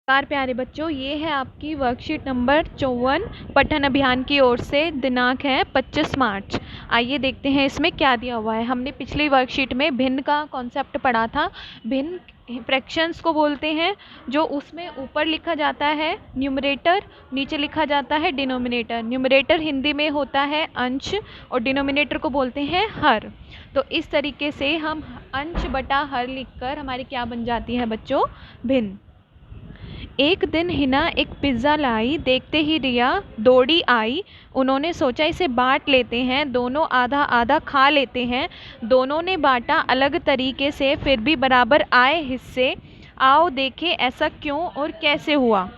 नमस्कार प्यारे बच्चों, ये है आपकी वर्कशीट नंबर 54 पठन अभियान की ओर से। दिनांक है 25 मार्च। आइए देखते हैं इसमें क्या दिया हुआ है। हमने पिछली वर्कशीट में भिन्न का कॉन्सेप्ट पढ़ा था। भिन्न फ्रैक्शंस को बोलते हैं जो उसमें ऊपर लिखा जाता है न्यूमरेटर, नीचे लिखा जाता है डिनोमिनेटर। न्यूमरेटर हिंदी में होता है अंश और डिनोमिनेटर को बोलते हैं हर। तो इस तरीके से हम अंश बटा हर लिखकर हमारी क्या बन जाती है बच्चों, भिन्न। एक दिन हिना एक पिज़्ज़ा लाई, देखते ही रिया दौड़ी आई। उन्होंने सोचा इसे बांट लेते हैं, दोनों आधा आधा खा लेते हैं। दोनों ने बांटा अलग तरीके से, फिर भी बराबर आए हिस्से। आओ देखें ऐसा क्यों और कैसे हुआ।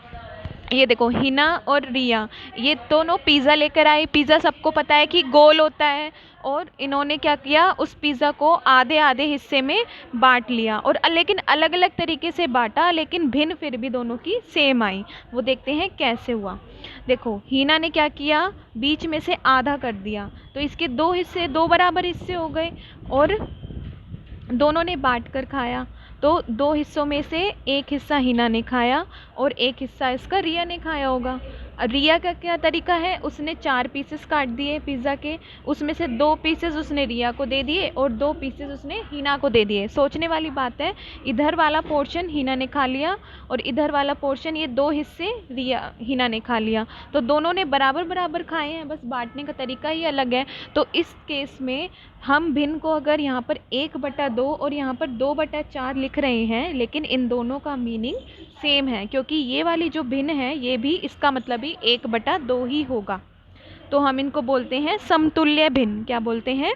ये देखो, हिना और रिया ये दोनों पिज़्ज़ा लेकर आई। पिज़्ज़ा सबको पता है कि गोल होता है, और इन्होंने क्या किया, उस पिज़्ज़ा को आधे आधे हिस्से में बांट लिया, और लेकिन अलग अलग तरीके से बांटा, लेकिन भिन्न फिर भी दोनों की सेम आई। वो देखते हैं कैसे हुआ। देखो, हिना ने क्या किया, बीच में से आधा कर दिया, तो इसके दो हिस्से, दो बराबर हिस्से हो गए, और दोनों ने बांट कर खाया। तो दो हिस्सों में से एक हिस्सा हिना ने खाया और एक हिस्सा इसका रिया ने खाया होगा। रिया का क्या तरीका है, उसने 4 पीसेस काट दिए पिज़्ज़ा के, उसमें से 2 पीसेस उसने रिया को दे दिए और 2 पीसेस उसने हिना को दे दिए। सोचने वाली बात है, इधर वाला पोर्शन हिना ने खा लिया और इधर वाला पोर्शन, ये 2 हिस्से हिना ने खा लिया। तो दोनों ने बराबर बराबर खाए हैं, बस बांटने का तरीका ही अलग है। तो इस केस में हम भिन्न को अगर यहाँ पर 1/2 और यहाँ पर 2/4 लिख रहे हैं, लेकिन इन दोनों का मीनिंग सेम है, क्योंकि ये वाली जो भिन्न है ये भी इसका मतलब ही 1/2 ही होगा। तो हम इनको बोलते हैं समतुल्य भिन्न। क्या बोलते हैं,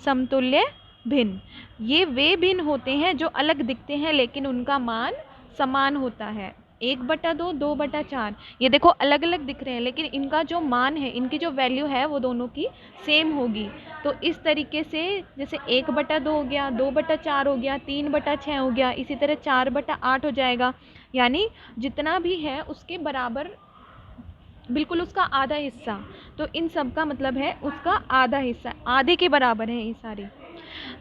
समतुल्य भिन्न। ये वे भिन्न होते हैं जो अलग दिखते हैं लेकिन उनका मान समान होता है। 1/2, 2/4, ये देखो अलग अलग दिख रहे हैं, लेकिन इनका जो मान है, इनकी जो वैल्यू है वो दोनों की सेम होगी। तो इस तरीके से जैसे 1/2 हो गया, 2/4 हो गया, 3/6 हो गया, इसी तरह 4/8 हो जाएगा। यानी जितना भी है उसके बराबर, बिल्कुल उसका आधा हिस्सा। तो इन सब का मतलब है उसका आधा हिस्सा, आधे के बराबर है ये सारी।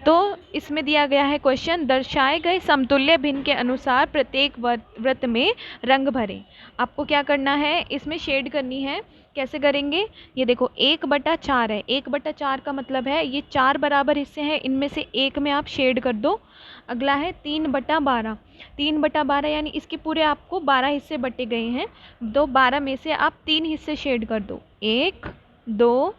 तो इसमें दिया गया है क्वेश्चन, दर्शाए गए समतुल्य भिन्न के अनुसार प्रत्येक वृत्त में रंग भरें। आपको क्या करना है, इसमें शेड करनी है। कैसे करेंगे, ये देखो 1/4 है, 1/4 का मतलब है ये 4 बराबर हिस्से हैं, इनमें से एक में आप शेड कर दो। अगला है 3/12, 3/12 यानी इसके पूरे आपको 12 हिस्से बटे गए हैं। 12 में से आप 3 हिस्से शेड कर दो, 1 2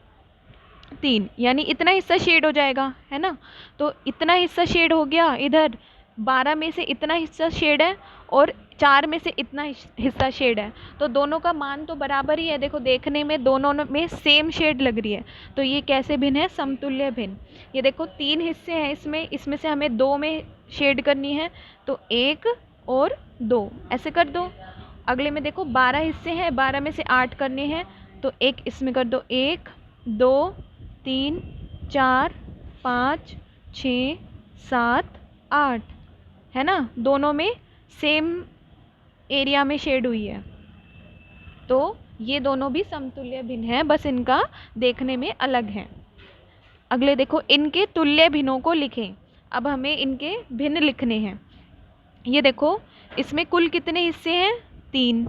3, यानी इतना हिस्सा शेड हो जाएगा, है ना। तो इतना हिस्सा शेड हो गया, इधर 12 में से इतना हिस्सा शेड है और 4 में से इतना हिस्सा शेड है। तो दोनों का मान तो बराबर ही है, देखो देखने में दोनों में सेम शेड लग रही है। तो ये कैसे भिन्न है, समतुल्य भिन्न। ये देखो 3 हिस्से हैं इसमें, इसमें से हमें 2 में शेड करनी है, तो 1 और 2 ऐसे कर दो। अगले में देखो 12 हिस्से हैं, 12 में से 8 करने हैं, तो एक इसमें कर दो, 1 2 3 4 5 6 7 8, है ना। दोनों में सेम एरिया में शेड हुई है, तो ये दोनों भी समतुल्य भिन्न है, बस इनका देखने में अलग है। अगले देखो, इनके तुल्य भिन्नों को लिखें। अब हमें इनके भिन्न लिखने हैं। ये देखो, इसमें कुल कितने हिस्से हैं, 3,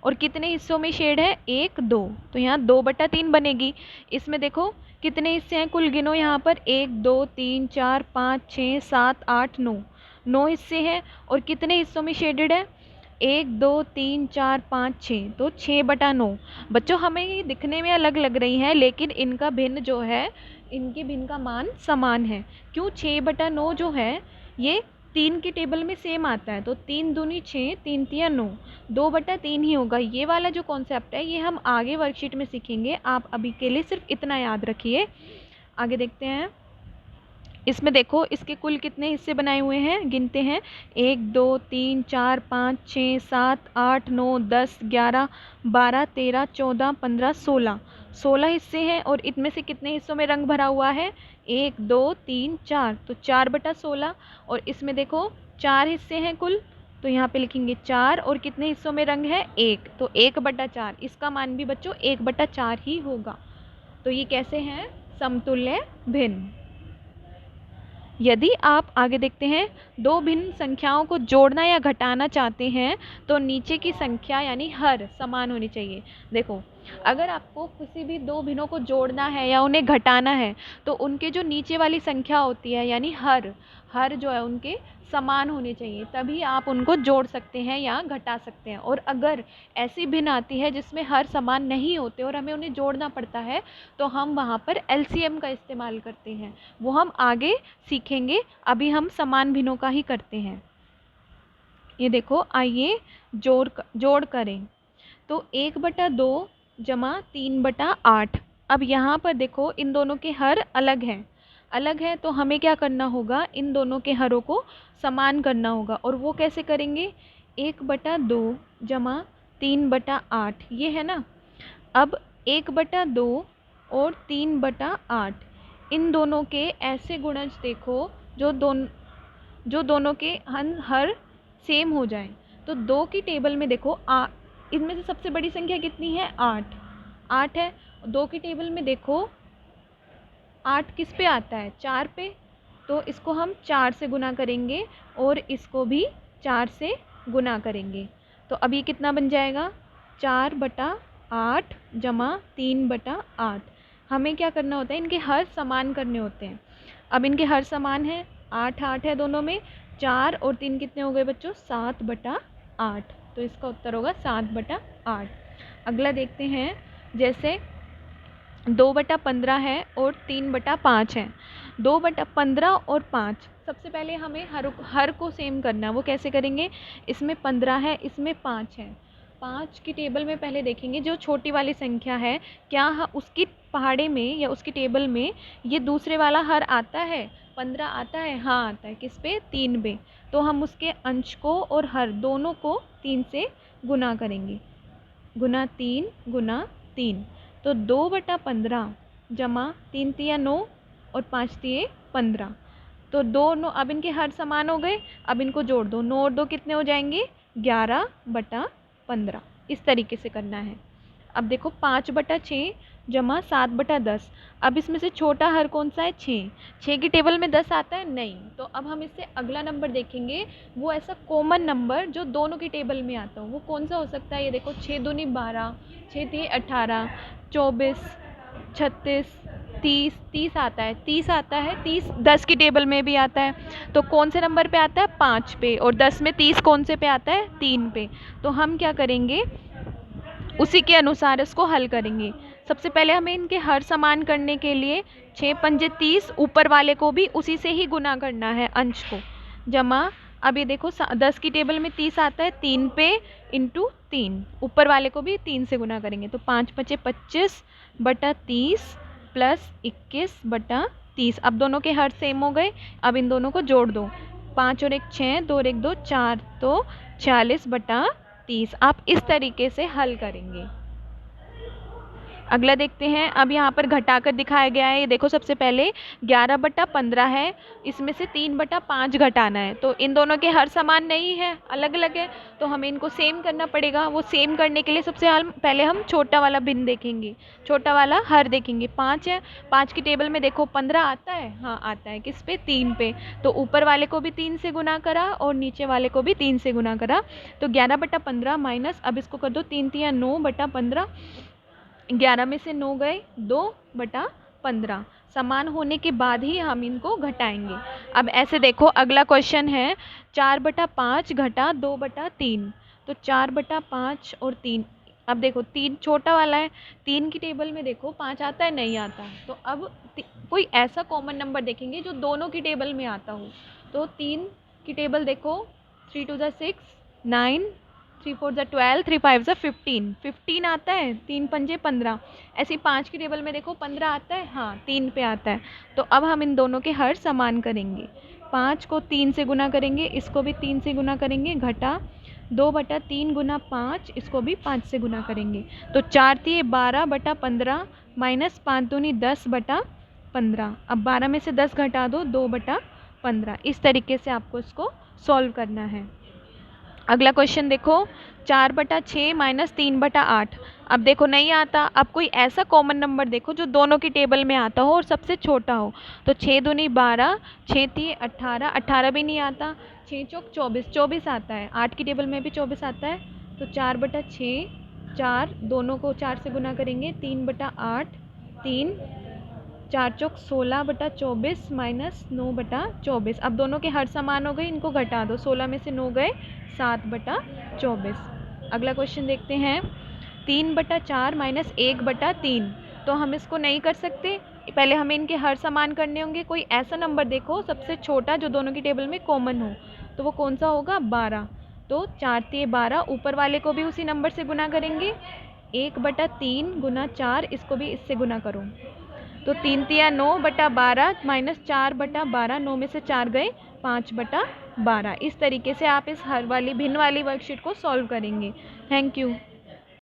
और कितने हिस्सों में शेड है, 1 2, तो यहाँ 2/3 बनेगी। इसमें देखो कितने हिस्से हैं, कुल गिनो यहाँ पर, 1 2 3 4 5 6 7 8 9, 9 हिस्से हैं, और कितने हिस्सों में शेडेड है, 1 2 3 4 5 6, तो 6/9। बच्चों हमें ये दिखने में अलग लग रही हैं, लेकिन इनका भिन्न जो है, इनके भिन्न का मान समान है। क्यों, 6/9 जो है ये 3 की टेबल में सेम आता है, तो 3 दूनी 6, 3 तिया 9, 2/3 ही होगा। ये वाला जो कॉन्सेप्ट है ये हम आगे वर्कशीट में सीखेंगे, आप अभी के लिए सिर्फ इतना याद रखिए। आगे देखते हैं। इसमें देखो इसके कुल कितने हिस्से बनाए हुए हैं, गिनते हैं, 1 2 3 4 5 6 7 8 9 10 11 12 13 14 15 16, 16 हिस्से हैं, और इनमें से कितने हिस्सों में रंग भरा हुआ है, 1 2 3 4, तो 4/16। और इसमें देखो 4 हिस्से हैं कुल, तो यहाँ पे लिखेंगे 4, और कितने हिस्सों में रंग है, 1, तो 1/4। इसका मान भी बच्चों 1/4 ही होगा। तो ये कैसे हैं, समतुल्य भिन्न। यदि आप आगे देखते हैं दो भिन्न संख्याओं को जोड़ना या घटाना चाहते हैं तो नीचे की संख्या यानी हर समान होनी चाहिए। देखो, अगर आपको किसी भी दो भिन्नों को जोड़ना है या उन्हें घटाना है तो उनके जो नीचे वाली संख्या होती है यानी हर हर जो है उनके समान होने चाहिए, तभी आप उनको जोड़ सकते हैं या घटा सकते हैं। और अगर ऐसी भिन्न आती है जिसमें हर समान नहीं होते और हमें उन्हें जोड़ना पड़ता है तो हम वहाँ पर एलसीएम का इस्तेमाल करते हैं। वो हम आगे सीखेंगे, अभी हम समान भिन्नों का ही करते हैं। ये देखो, आइए जोड़ करें। तो 1/2 जमा 3/8। अब यहाँ पर देखो इन दोनों के हर अलग है तो हमें क्या करना होगा, इन दोनों के हरों को समान करना होगा। और वो कैसे करेंगे, 1/2 जमा 3/8 ये है ना। अब 1/2 और 3/8 इन दोनों के ऐसे गुणज देखो जो दोनों के हर सेम हो जाएं। तो 2 की टेबल में देखो इनमें से सबसे बड़ी संख्या कितनी है, 8 है। 2 की टेबल में देखो 8 किस पे आता है, 4 पे, तो इसको हम 4 से गुना करेंगे और इसको भी 4 से गुना करेंगे। तो अब ये कितना बन जाएगा, 4/8 जमा 3/8। हमें क्या करना होता है, इनके हर समान करने होते हैं। अब इनके हर समान है, 8 है दोनों में, 4 और 3 कितने हो गए बच्चों, 7/8। तो इसका उत्तर होगा 7/8। अगला देखते हैं, जैसे 2/15 है और 3/5 है। 2/15 और 5, सबसे पहले हमें हर को सेम करना है। वो कैसे करेंगे, इसमें 15 है, इसमें 5 है। 5 की टेबल में पहले देखेंगे जो छोटी वाली संख्या है, क्या उसकी पहाड़े में या उसकी टेबल में ये दूसरे वाला हर आता है, 15 आता है, हाँ आता है। किस पे, 3 पे। तो हम उसके अंश को और हर दोनों को 3 से गुना करेंगे, गुना 3 तो 2/15 जमा 3 तिया 9 और 5 तिये 15। तो 2 अब इनके हर समान हो गए। अब इनको जोड़ दो, 9 और 2 कितने हो जाएंगे, 11/15। इस तरीके से करना है। अब देखो 5/6 जमा 7/10। अब इसमें से छोटा हर कौन सा है, 6 की टेबल में 10 आता है नहीं, तो अब हम इससे अगला नंबर देखेंगे, वो ऐसा कॉमन नंबर जो दोनों की टेबल में आता हो, वो कौन सा हो सकता है। ये देखो 6 दूनी 12, 6 तिये 18, 24, 36, 30 आता है, 30 10 की टेबल में भी आता है। तो कौन से नंबर पे आता है, 5 पे, और 10 में 30 कौन से पे आता है, 3 पे। तो हम क्या करेंगे, उसी के अनुसार इसको हल करेंगे। सबसे पहले हमें इनके हर समान करने के लिए 6 पंजे 30, ऊपर वाले को भी उसी से ही गुना करना है, अंश को, जमा। अब ये देखो 10 की टेबल में 30 आता है, 3 पे इंटू 3, ऊपर वाले को भी 3 से गुना करेंगे। तो 5×5 = 25/30 प्लस 21/30। अब दोनों के हर सेम हो गए। अब इन दोनों को जोड़ दो, 5 और 1 6, 2 और 1 2 4, तो 46/30। आप इस तरीके से हल करेंगे। अगला देखते हैं, अब यहाँ पर घटाकर दिखाया गया है। ये देखो सबसे पहले 11/15 है, इसमें से 3/5 घटाना है। तो इन दोनों के हर समान नहीं है, अलग अलग है, तो हमें इनको सेम करना पड़ेगा। वो सेम करने के लिए सबसे पहले हम छोटा वाला भिन्न देखेंगे, छोटा वाला हर देखेंगे। 5 है, 5 की टेबल में देखो 15 आता है, हाँ आता है। किस पे, 3 पे। तो ऊपर वाले को भी 3 से गुना करा और नीचे वाले को भी 3 से गुना करा। तो 11/15 माइनस, अब इसको कर दो 3 तिया 9/15, 11 में से 9 गए, 2/15। समान होने के बाद ही हम इनको घटाएंगे। अब ऐसे देखो, अगला क्वेश्चन है 4/5 घटा 2/3। तो 4/5 और 3, अब देखो 3 छोटा वाला है, 3 की टेबल में देखो 5 आता है, नहीं आता। तो अब कोई ऐसा कॉमन नंबर देखेंगे जो दोनों की टेबल में आता हो। तो 3 की टेबल देखो, 3 2 6 9, 3 4 12, 3 5 15, 15 आता है, 3 पंजे 15। ऐसे 5 की टेबल में देखो 15 आता है, हाँ 3 पे आता है। तो अब हम इन दोनों के हर समान करेंगे, 5 को 3 से गुना करेंगे, इसको भी 3 से गुना करेंगे, घटा 2/3 गुना 5, इसको भी 5 से गुना करेंगे। तो 4 तिये 12/15 माइनस 5 दूनी 10/15। अब 12 में से 10 घटा दो, 2/15। इस तरीके से आपको इसको सॉल्व करना है। अगला क्वेश्चन देखो, 4/6 माइनस 3/8। अब देखो नहीं आता, अब कोई ऐसा कॉमन नंबर देखो जो दोनों की टेबल में आता हो और सबसे छोटा हो। तो 6 दूनी 12, 6 3 18, 18 भी नहीं आता, 6 चौक 24, 24 आता है, 8 की टेबल में भी 24 आता है। तो 4/6, 4 दोनों को 4 से गुना करेंगे, 3/8, 3, 4 चौक 16/24 माइनस 9/24। अब दोनों के हर समान हो गए, इनको घटा दो, 16 में से 9 गए, 7/24। अगला क्वेश्चन देखते हैं, 3/4 माइनस 1/3। तो हम इसको नहीं कर सकते, पहले हमें इनके हर समान करने होंगे। कोई ऐसा नंबर देखो सबसे छोटा जो दोनों की टेबल में कॉमन हो, तो वो कौन सा होगा, 12। तो 4 3 12, ऊपर वाले को भी उसी नंबर से गुना करेंगे, 1/3 गुना 4, इसको भी इससे गुना करो। तो 3 तिया 9/12 माइनस 4/12, 9 में से 4 गए, 5/12। इस तरीके से आप इस हर वाली भिन्न वाली वर्कशीट को सॉल्व करेंगे। Thank you.